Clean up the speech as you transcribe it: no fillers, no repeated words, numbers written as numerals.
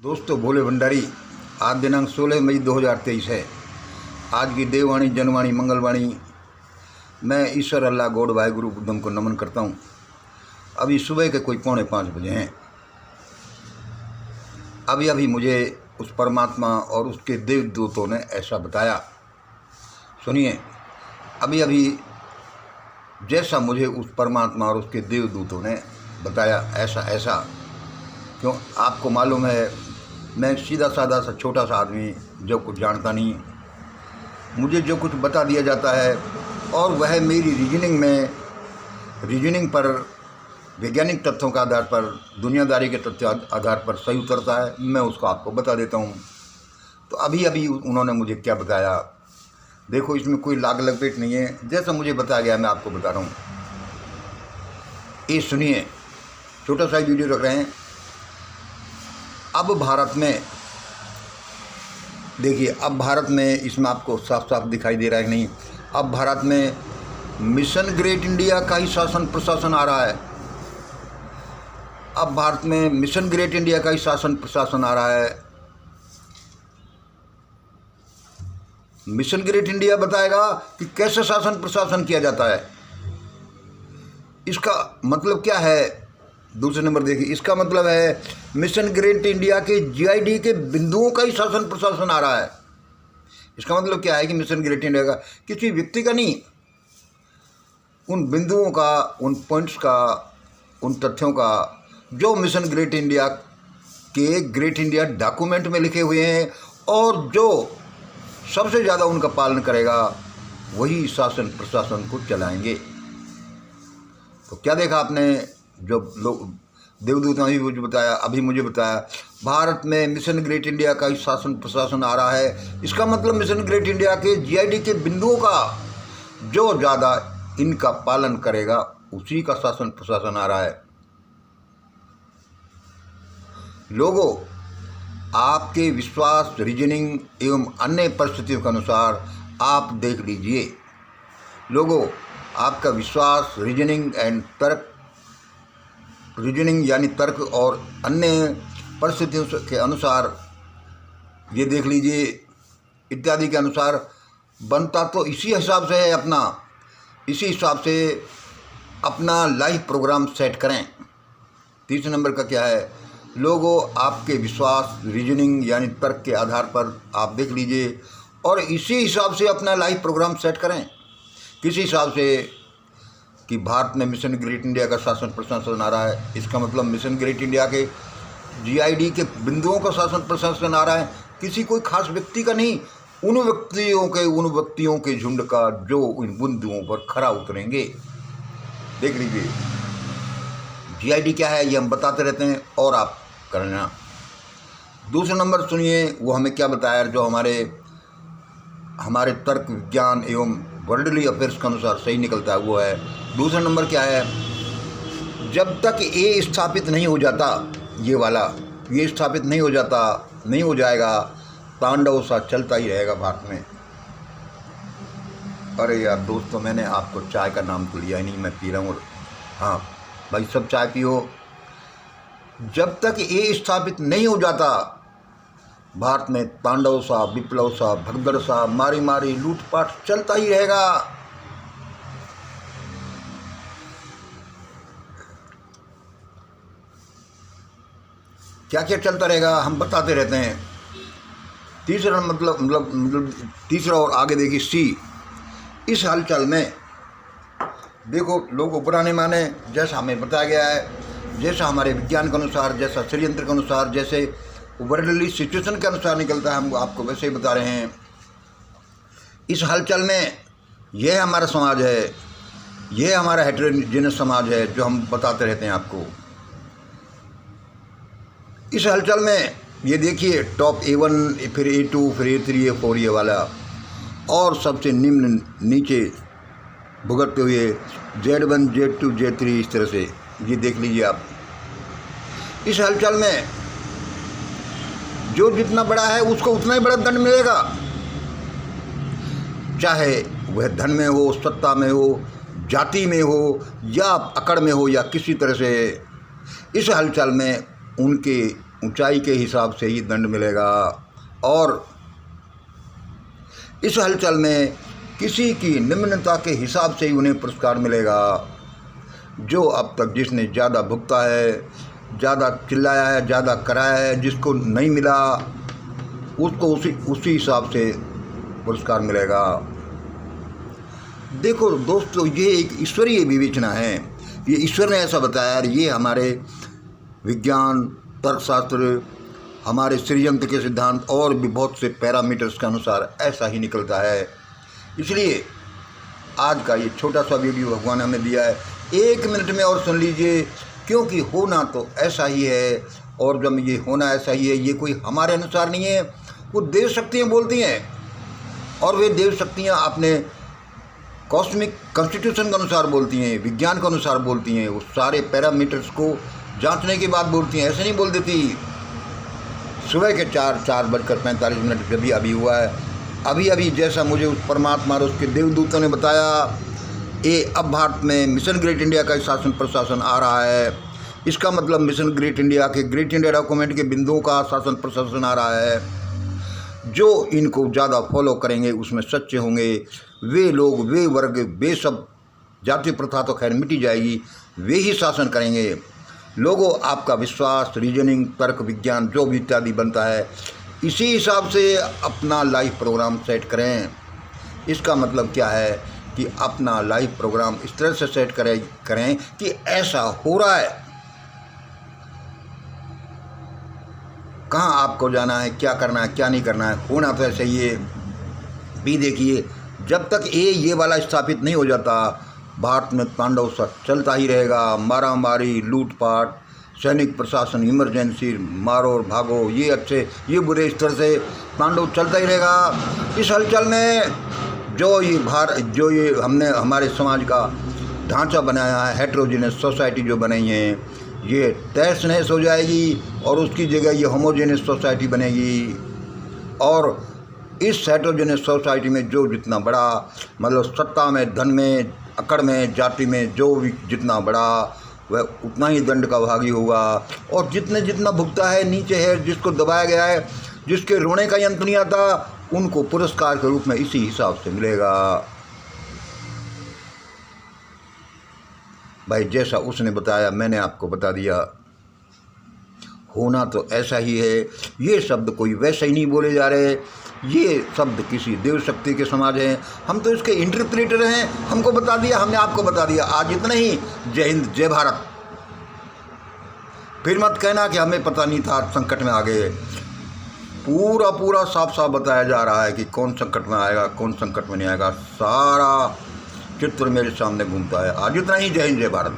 दोस्तों, भोले भंडारी, आज दिनांक 16 मई 2023 है। आज की देववाणी, जनवाणी, मंगलवाणी मैं ईश्वर अल्लाह गॉड वाहिगुरु बुद्धम को नमन करता हूँ। अभी सुबह के कोई 4:45 बजे हैं। अभी मुझे उस परमात्मा और उसके देवदूतों ने ऐसा बताया। सुनिए, अभी जैसा मुझे उस परमात्मा और उसके देवदूतों ने बताया ऐसा क्यों, आपको मालूम है मैं सीधा साधा सा छोटा सा आदमी जो कुछ जानता नहीं। मुझे जो कुछ बता दिया जाता है और वह मेरी रीजनिंग पर, वैज्ञानिक तथ्यों के आधार पर, दुनियादारी के तथ्य आधार पर सही उतरता है, मैं उसको आपको बता देता हूँ। तो अभी उन्होंने मुझे क्या बताया, देखो इसमें कोई लाग लपेट नहीं है, जैसा मुझे बताया गया मैं आपको बता रहा हूँ। ये सुनिए, छोटा सा वीडियो रख रहे हैं। अब भारत में देखिए, अब भारत में, इसमें आपको साफ साफ दिखाई दे रहा है कि नहीं, अब भारत में मिशन ग्रेट इंडिया का ही शासन प्रशासन आ रहा है। अब भारत में मिशन ग्रेट इंडिया का ही शासन प्रशासन आ रहा है। मिशन ग्रेट इंडिया बताएगा कि कैसे शासन प्रशासन किया जाता है। इसका मतलब क्या है? दूसरे नंबर देखिए, इसका मतलब है मिशन ग्रेट इंडिया के जीआईडी के बिंदुओं का ही शासन प्रशासन आ रहा है। इसका मतलब क्या है कि मिशन ग्रेट इंडिया का किसी व्यक्ति का नहीं, उन बिंदुओं का, उन पॉइंट्स का, उन तथ्यों का जो मिशन ग्रेट इंडिया के ग्रेट इंडिया डॉक्यूमेंट में लिखे हुए हैं और जो सबसे ज़्यादा उनका पालन करेगा वही शासन प्रशासन को चलाएंगे। तो क्या देखा आपने, जो लोग देवदूतों ने मुझे बताया भारत में मिशन ग्रेट इंडिया का ही शासन प्रशासन आ रहा है। इसका मतलब मिशन ग्रेट इंडिया के जीआईडी के बिंदुओं का जो ज़्यादा इनका पालन करेगा उसी का शासन प्रशासन आ रहा है। लोगों, आपके विश्वास, रीजनिंग एवं अन्य परिस्थितियों के अनुसार आप देख लीजिए। लोगों, आपका विश्वास, रीजनिंग यानी तर्क और अन्य परिस्थितियों के अनुसार ये देख लीजिए, इत्यादि के अनुसार बनता तो इसी हिसाब से है। इसी हिसाब से अपना लाइफ प्रोग्राम सेट करें। तीसरे नंबर का क्या है? लोगों, आपके विश्वास, रीजनिंग यानी तर्क के आधार पर आप देख लीजिए और इसी हिसाब से अपना लाइफ प्रोग्राम सेट करें। किसी हिसाब से कि भारत में मिशन ग्रेट इंडिया का शासन प्रशासन आ रहा है, इसका मतलब मिशन ग्रेट इंडिया के जीआईडी के बिंदुओं का शासन प्रशासन आ रहा है, किसी कोई खास व्यक्ति का नहीं, उन व्यक्तियों के झुंड का जो इन बिंदुओं पर खरा उतरेंगे। देख लीजिए, जीआईडी क्या है ये हम बताते रहते हैं और आप करना। दूसरा नंबर सुनिए, वो हमें क्या बताया, जो हमारे तर्क, विज्ञान एवं वर्ल्डली अफेयर्स के अनुसार सही निकलता है, वो है दूसरा नंबर क्या है? जब तक ये स्थापित नहीं हो जाता, ये स्थापित नहीं हो जाएगा, तांडव सा चलता ही रहेगा भारत में। अरे यार दोस्तों, मैंने आपको चाय का नाम तो लिया ही नहीं, मैं पी रहा हूँ। हाँ भाई, सब चाय पियो। जब तक ये स्थापित नहीं हो जाता, भारत में तांडव सा, विप्लव सा, भगदड़ सा, मारी लूटपाट चलता ही रहेगा। क्या क्या चलता रहेगा हम बताते रहते हैं। तीसरा मतलब तीसरा और आगे देखिए, सी, इस हलचल में देखो, लोग पुराने माने, जैसा हमें बताया गया है, जैसा हमारे विज्ञान के अनुसार, जैसा षड्यंत्र के अनुसार, जैसे वर्ल्डली सिचुएशन के अनुसार निकलता है, हम आपको वैसे ही बता रहे हैं। इस हलचल में यह हमारा समाज है, यह हमारा हेटेरोजेनस समाज है जो हम बताते रहते हैं आपको। इस हलचल में ये देखिए, टॉप A1, फिर A2, फिर A3, A4 ये वाला, और सबसे निम्न नीचे भुगतते हुए Z1, Z2, Z3, इस तरह से ये देख लीजिए आप। इस हलचल में जो जितना बड़ा है उसको उतना ही बड़ा दंड मिलेगा, चाहे वह धन में हो, सत्ता में हो, जाति में हो, या अकड़ में हो, या किसी तरह से। इस हलचल में ऊंचाई के हिसाब से ही दंड मिलेगा और इस हलचल में किसी की निम्नता के हिसाब से ही उन्हें पुरस्कार मिलेगा। जो अब तक जिसने ज़्यादा भुगता है, ज़्यादा चिल्लाया है, ज़्यादा कराया है, जिसको नहीं मिला उसको उसी हिसाब से पुरस्कार मिलेगा। देखो दोस्तों, ये एक ईश्वरीय विवेचना है। ये ईश्वर ने ऐसा बताया, ये हमारे विज्ञान, तर्कशास्त्र, हमारे सृजनतंत्र के सिद्धांत और भी बहुत से पैरामीटर्स के अनुसार ऐसा ही निकलता है। इसलिए आज का ये छोटा सा वीडियो भगवान हमें दिया है, 1 मिनट में और सुन लीजिए, क्योंकि होना तो ऐसा ही है। और जब ये होना ऐसा ही है, ये कोई हमारे अनुसार नहीं है। वो देव शक्तियाँ बोलती हैं और वे देव शक्तियाँ अपने कॉस्मिक कॉन्स्टिट्यूशन के अनुसार बोलती हैं, विज्ञान के अनुसार बोलती हैं। वो सारे पैरामीटर्स को जांचने के बाद बोलती हैं, ऐसे नहीं बोल देती। सुबह के 4:45 जब भी अभी हुआ है, अभी जैसा मुझे उस परमात्मा और उसके देवदूतों ने बताया, ये अब भारत में मिशन ग्रेट इंडिया का शासन प्रशासन आ रहा है। इसका मतलब मिशन ग्रेट इंडिया के ग्रेट इंडिया डॉक्यूमेंट के बिंदुओं का शासन प्रशासन आ रहा है। जो इनको ज़्यादा फॉलो करेंगे उसमें सच्चे होंगे, वे लोग, वे वर्ग, वे सब जाति प्रथा तो खैर मिटी जाएगी, वे ही शासन करेंगे। लोगों, आपका विश्वास, रीजनिंग, तर्क, विज्ञान जो भी इत्यादि बनता है, इसी हिसाब से अपना लाइफ प्रोग्राम सेट करें। इसका मतलब क्या है कि अपना लाइफ प्रोग्राम इस तरह से सेट करें कि ऐसा हो रहा है, कहाँ आपको जाना है, क्या करना है, क्या नहीं करना है, होना तो ऐसे ही है। भी देखिए, जब तक ये वाला स्थापित नहीं हो जाता, भारत में तांडव सा चलता ही रहेगा। मारामारी, लूटपाट, सैनिक प्रशासन, इमरजेंसी, मारो और भागो, ये अच्छे ये बुरे, इस तरह से तांडव चलता ही रहेगा। इस हलचल में जो ये हमने हमारे समाज का ढांचा बनाया है, हेट्रोजेनियस सोसाइटी जो बनाई है, ये तहस नहस हो जाएगी और उसकी जगह ये होमोजेनियस सोसाइटी बनेगी। और इस हेट्रोजेनियस सोसाइटी में जो जितना बड़ा, मतलब सत्ता में, धन में, अकड़ में, जाति में जो भी जितना बड़ा, वह उतना ही दंड का भागी होगा। और जितना भुगता है, नीचे है, जिसको दबाया गया है, जिसके रोने का यंत्र नहीं आता, उनको पुरस्कार के रूप में इसी हिसाब से मिलेगा। भाई, जैसा उसने बताया मैंने आपको बता दिया, होना तो ऐसा ही है। ये शब्द कोई वैसे ही नहीं बोले जा रहे, ये शब्द किसी देव शक्ति के समाज हैं, हम तो इसके इंटरप्रेटर हैं। हमको बता दिया, हमने आपको बता दिया। आज इतना ही। जय हिंद, जय भारत। फिर मत कहना कि हमें पता नहीं था, संकट में आ गए। पूरा साफ बताया जा रहा है कि कौन संकट में आएगा, कौन संकट में नहीं आएगा। सारा चित्र मेरे सामने घूमता है। आज इतना ही। जय हिंद, जय भारत।